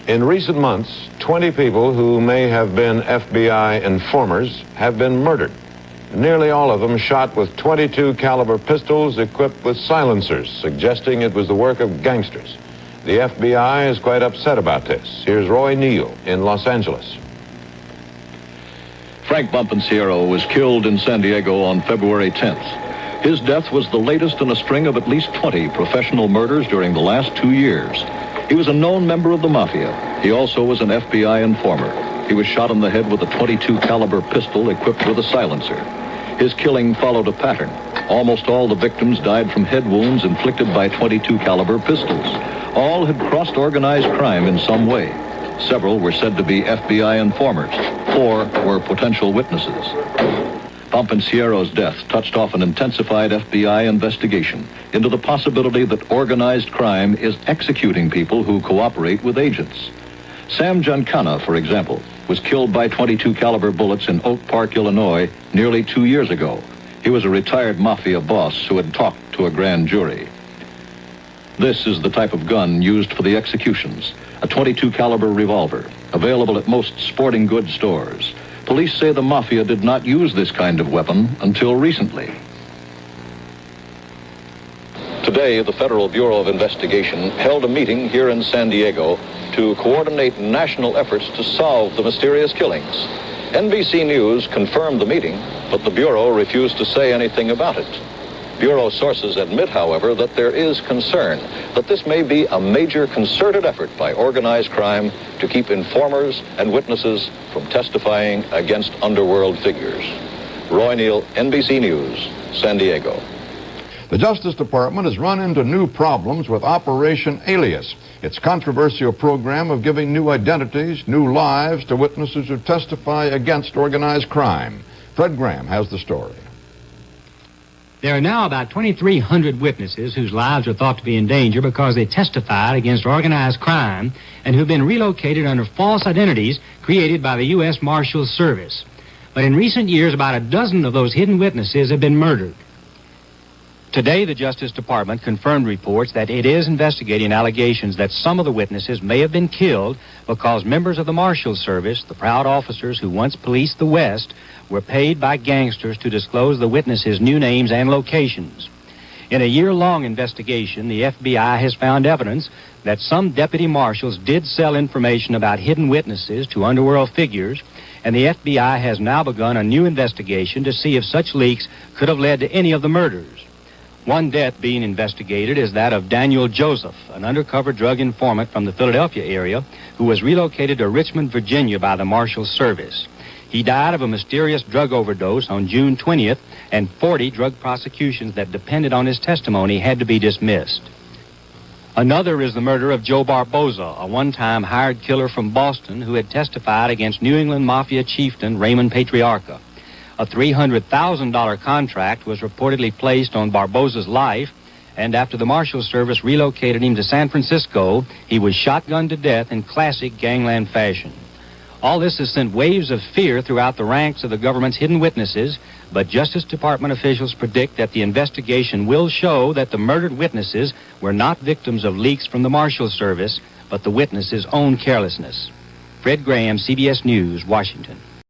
In recent months, 20 people who may have been FBI informers have been murdered. Nearly all of them shot with .22 caliber pistols equipped with silencers, suggesting it was the work of gangsters. The FBI is quite upset about this. Here's Roy Neal in Los Angeles. Frank Bompensiero was killed in San Diego on February 10th. His death was the latest in a string of at least 20 professional murders during the last 2 years. He was a known member of the mafia. He also was an FBI informer. He was shot in the head with a .22 caliber pistol equipped with a silencer. His killing followed a pattern. Almost all the victims died from head wounds inflicted by .22 caliber pistols. All had crossed organized crime in some way. Several were said to be FBI informers. 4 were potential witnesses. Bompensiero's death touched off an intensified FBI investigation into the possibility that organized crime is executing people who cooperate with agents. Sam Giancana, for example, was killed by .22 caliber bullets in Oak Park, Illinois, nearly 2 years ago. He was a retired mafia boss who had talked to a grand jury. This is the type of gun used for the executions, a .22 caliber revolver, available at most sporting goods stores. Police say the mafia did not use this kind of weapon until recently. Today, the Federal Bureau of Investigation held a meeting here in San Diego to coordinate national efforts to solve the mysterious killings. NBC News confirmed the meeting, but the Bureau refused to say anything about it. Bureau sources admit, however, that there is concern that this may be a major concerted effort by organized crime to keep informers and witnesses from testifying against underworld figures. Roy Neal, NBC News, San Diego. The Justice Department has run into new problems with Operation Alias, its controversial program of giving new identities, new lives to witnesses who testify against organized crime. Fred Graham has the story. There are now about 2,300 witnesses whose lives are thought to be in danger because they testified against organized crime and who've been relocated under false identities created by the U.S. Marshals Service. But in recent years, about a dozen of those hidden witnesses have been murdered. Today, the Justice Department confirmed reports that it is investigating allegations that some of the witnesses may have been killed because members of the Marshals Service, the proud officers who once policed the West, were paid by gangsters to disclose the witnesses' new names and locations. In a year-long investigation, the FBI has found evidence that some deputy marshals did sell information about hidden witnesses to underworld figures, and the FBI has now begun a new investigation to see if such leaks could have led to any of the murders. One death being investigated is that of Daniel Joseph, an undercover drug informant from the Philadelphia area who was relocated to Richmond, Virginia by the Marshals Service. He died of a mysterious drug overdose on June 20th, and 40 drug prosecutions that depended on his testimony had to be dismissed. Another is the murder of Joe Barboza, a one-time hired killer from Boston who had testified against New England Mafia chieftain Raymond Patriarca. A $300,000 contract was reportedly placed on Barboza's life, and after the Marshals Service relocated him to San Francisco, he was shotgunned to death in classic gangland fashion. All this has sent waves of fear throughout the ranks of the government's hidden witnesses, but Justice Department officials predict that the investigation will show that the murdered witnesses were not victims of leaks from the Marshals Service, but the witnesses' own carelessness. Fred Graham, CBS News, Washington.